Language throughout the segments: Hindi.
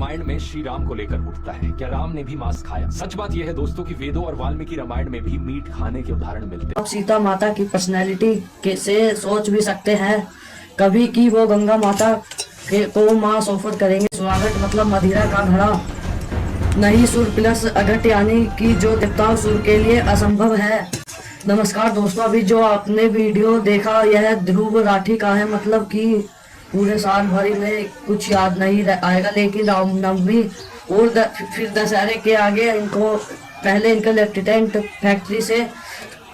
रामायण में श्री राम को लेकर उठता है, क्या राम ने भी मांस खाया? सच बात यह है दोस्तों कि वेदों और वाल्मीकि रामायण में भी मीट खाने के उदाहरण मिलते हैं। अब सीता माता की पर्सनैलिटी से सोच भी सकते हैं कभी कि वो गंगा माता को मांस ऑफर करेंगे। स्वागत मतलब मदिरा का घड़ा नहीं, सुर प्लस अगट यानी कि जो देवताओं सुर के लिए असंभव है। नमस्कार दोस्तों, अभी जो आपने वीडियो देखा यह ध्रुव राठी का है, मतलब कि पूरे साल भरी में कुछ याद नहीं आएगा, लेकिन रामनवमी और फिर दशहरे के आगे इनको पहले इनके लेफ्टिनेंट फैक्ट्री से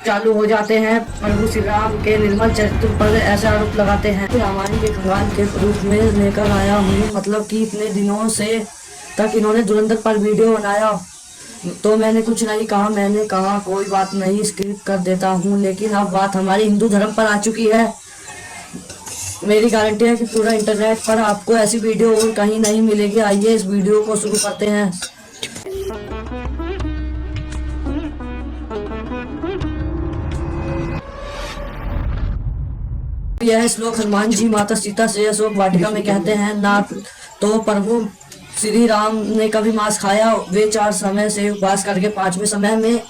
चालू हो जाते हैं। प्रभु श्री राम के निर्मल चरित्र पर ऐसे आरोप लगाते हैं। रामायण के भगवान के रूप में लेकर आया हूँ, मतलब कि इतने दिनों से तक इन्होंने धुरंधर पर वीडियो बनाया तो मैंने कुछ नहीं कहा। मैंने कहा कोई बात नहीं, स्किप कर देता हूँ, लेकिन अब बात हमारी हिंदू धर्म पर आ चुकी है। मेरी गारंटी है कि पूरा इंटरनेट पर आपको ऐसी वीडियो और कहीं नहीं मिलेगी। आइए इस वीडियो को शुरू करते हैं। यह श्लोक हनुमान जी माता सीता से अशोक वाटिका में कहते हैं, ना तो प्रभु श्री राम ने कभी मांस खाया। वे 4 समय से उपवास करके 5वें समय में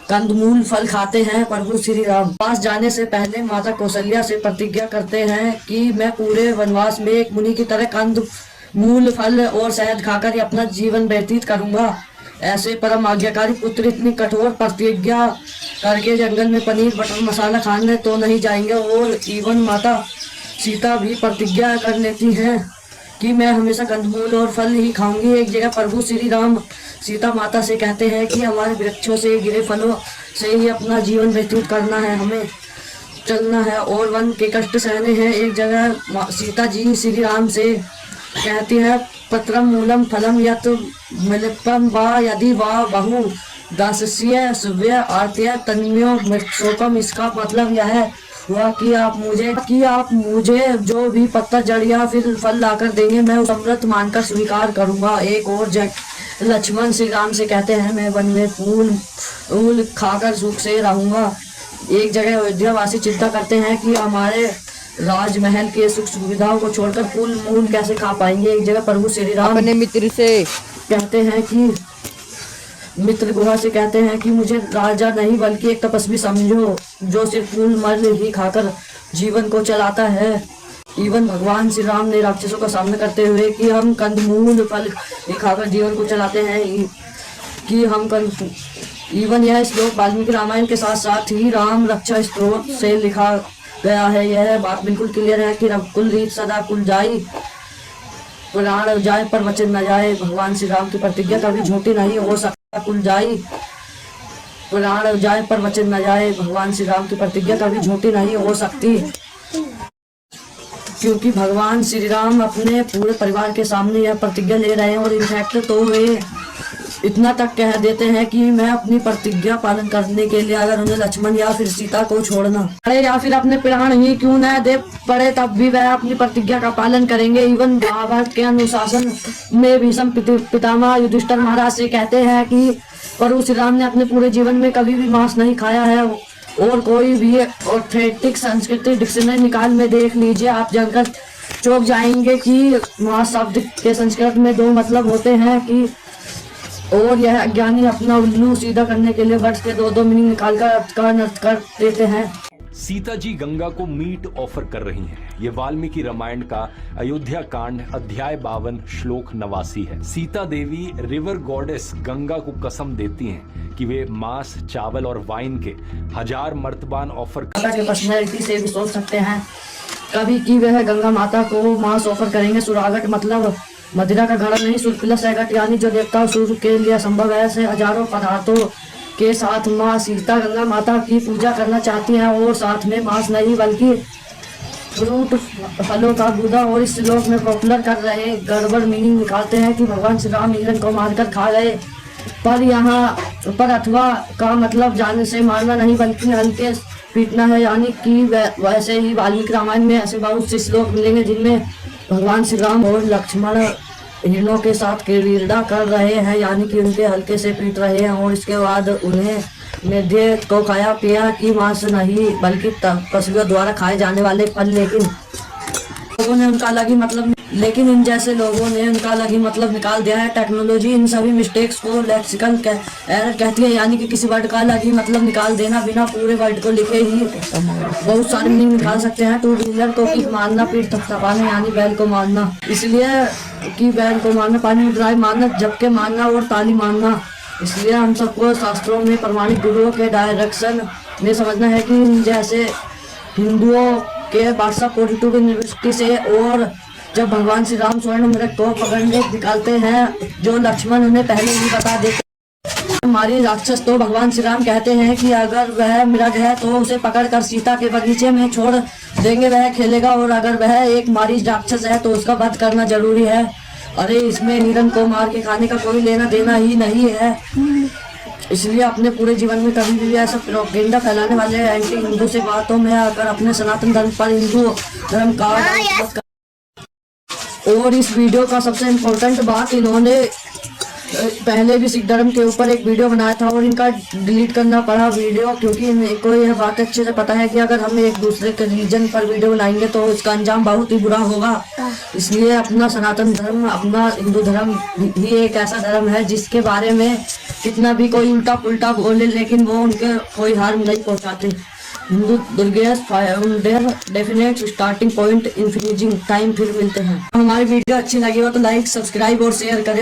कंदमूल फल खाते हैं। प्रभु श्री राम पास जाने से पहले माता कौशल्या से प्रतिज्ञा करते हैं कि मैं पूरे वनवास में एक मुनि की तरह कंदमूल फल और शहद खाकर अपना जीवन व्यतीत करूंगा। ऐसे परम आज्ञाकारी पुत्र इतनी कठोर प्रतिज्ञा करके जंगल में पनीर बटर मसाला खाने तो नहीं जाएंगे। और इवन माता सीता भी प्रतिज्ञा कर लेती हैं कि मैं हमेशा कंदमूल और फल ही खाऊंगी। एक जगह प्रभु श्री राम सीता माता से कहते हैं कि हमारे वृक्षों से गिरे फलों से ही अपना जीवन व्यतीत करना है, हमें चलना है और वन के कष्ट सहने हैं। एक जगह सीता जी श्री राम से कहती है, पत्रम मूलम फलम यत मिलपम वा यदि वा बहु दास्य सुव्य आर्त्य तन्मयो मृक्षोपम। इसका मतलब यह हुआ कि आप मुझे जो भी पत्ता जड़ या फिर फल लाकर देंगे मैं उस अमृत मानकर स्वीकार करूंगा। एक और लक्ष्मण श्री राम से कहते हैं, मैं वन में फूल खाकर सुख से रहूंगा। एक जगह अयोध्या वासी चिंता करते हैं कि हमारे राजमहल के सुख सुविधाओं को छोड़कर फूल मूल कैसे खा पाएंगे। एक जगह प्रभु श्री राम अपने मित्र से कहते हैं कि मित्र गुहा से कहते हैं कि मुझे राजा नहीं बल्कि एक तपस्वी समझो जो सिर्फ फूल मल ही खाकर जीवन को चलाता है। इवन भगवान श्री राम ने राक्षसों का सामना करते हुए कि हम कंदमूल फल ही खाकर जीवन को चलाते हैं कि हम इवन यह श्लोक वाल्मीकि रामायण के साथ साथ ही राम रक्षा स्त्रोत से लिखा गया है। यह बात बिल्कुल क्लियर है कि कुल रीत सदा कुल जाई, प्राण जाए पर वचन न जाए। भगवान श्री राम की प्रतिज्ञा कभी झूठी नहीं हो सकती। कुल जाई प्राण जाए पर वचन न जाए। भगवान श्री राम की प्रतिज्ञा कभी झूठी नहीं हो सकती, क्योंकि भगवान श्री राम अपने पूरे परिवार के सामने यह प्रतिज्ञा ले रहे हैं। और इनफैक्ट तो वे इतना तक कह देते हैं कि मैं अपनी प्रतिज्ञा पालन करने के लिए अगर उन्हें लक्ष्मण या फिर सीता को छोड़ना पड़े या फिर अपने प्राण ही क्यों न दे पड़े तब भी वह अपनी प्रतिज्ञा का पालन करेंगे। इवन महाभारत के अनुशासन में भीष्म पितामह युधिष्ठिर महाराज से कहते हैं कि प्रभु श्री राम ने अपने पूरे जीवन में कभी भी मांस नहीं खाया है। और कोई भी ऑथेंटिक संस्कृति डिक्शनरी निकाल में देख लीजिए, आप जानकर चौंक जाएंगे कि मांस शब्द के संस्कृत में 2 मतलब होते हैं कि और यह अज्ञानी अपना उल्लू सीधा करने के लिए वर्ष के 2 मीनिंग निकालकर अर्थ कर देते हैं। सीता जी गंगा को मीट ऑफर कर रही हैं। ये वाल्मीकि रामायण का अयोध्या कांड अध्याय 52 श्लोक 89 है। सीता देवी रिवर गॉडेस गंगा को कसम देती हैं कि वे मांस चावल और वाइन के 1000 मर्तबान ऑफर के पर्सनैलिटी से भी सोच सकते हैं कभी कि वह गंगा माता को मांस ऑफर करेंगे। सुरागट मतलब मदिरा का घड़ा नहीं, सुर प्लस एगट यानी जो देवता सूर्य के लिए असंभव है। ऐसे हजारों पदार्थों के साथ माँ सीता गंगा माता की पूजा करना चाहती हैं और साथ में मांस नहीं बल्कि फ्रूट फलों का गुदा। और इस श्लोक में पॉपुलर कर रहे गड़बड़ मीनिंग निकालते हैं कि भगवान श्री राम हिरण को मारकर खा गए, पर यहाँ पर अथवा का मतलब जाने से मारना नहीं बल्कि हल्के पीटना है। यानी कि वैसे ही वाल्मीकि रामायण में ऐसे बहुत से श्लोक मिलेंगे जिनमें भगवान श्री राम और लक्ष्मण हिरणों के साथ क्रीड़ा कर रहे हैं, यानी कि उनके हल्के से पीट रहे हैं। और इसके बाद उन्हें मेढे को खाया पिया कि मांस नहीं बल्कि पशुओं द्वारा खाए जाने वाले फल। लेकिन लोगों ने उनका अलग ही मतलब, लेकिन इन जैसे लोगों ने उनका अलग ही मतलब निकाल दिया है। टेक्नोलॉजी इन सभी मिस्टेक्स को लेक्सिकल एरर कहती है, यानी कि किसी वर्ड का अलग ही मतलब निकाल देना बिना पूरे वर्ड को लिखे ही बहुत सारे मीनिंग निकाल सकते हैं। टू व्हीलर को पीठ मारना, पीठ थपथपाना यानी बैल को मारना, इसलिए कि बैल को मारना, पानी में ड्राई मारना, झपके मारना और ताली मारना। इसलिए हम सबको शास्त्रों में प्रमाणित गुरुओं के डायरेक्शन में समझना है कि जैसे हिंदुओं के बादशाह कोटिटू की यूनिवर्सिटी से, और जब भगवान श्री राम स्वर्ण मृग को पकड़ने निकालते हैं जो लक्ष्मण उन्हें पहले ही बता देते, हमारी राक्षस तो भगवान श्री राम कहते हैं कि अगर वह मृग है तो उसे पकड़कर सीता के बगीचे में छोड़ देंगे, वह खेलेगा, और अगर वह एक मारी राक्षस है तो उसका वध करना जरूरी है। अरे इसमें हिरण को मार के खाने का कोई लेना देना ही नहीं है। इसलिए अपने पूरे जीवन में कभी भी ऐसा प्रोपेगेंडा फैलाने वाले एंटी हिंदू से बातों में आकर अपने सनातन धर्म पर हिंदू धर्म का। और इस वीडियो का सबसे इम्पोर्टेंट बात, इन्होंने पहले भी सिख धर्म के ऊपर एक वीडियो बनाया था और इनका डिलीट करना पड़ा वीडियो, क्योंकि इनको यह बात अच्छे से पता है कि अगर हम एक दूसरे के रीजन पर वीडियो बनाएंगे तो इसका अंजाम बहुत ही बुरा होगा। इसलिए अपना सनातन धर्म, अपना हिंदू धर्म ही एक ऐसा धर्म है जिसके बारे में कितना भी कोई उल्टा पुल्टा बोले लेकिन वो उनके कोई हार्म नहीं पहुंचाते। Hindu Durgesh founder definite starting point infusing time. फिर मिलते हैं। हमारी वीडियो अच्छी लगी हो तो लाइक, सब्सक्राइब और शेयर करें।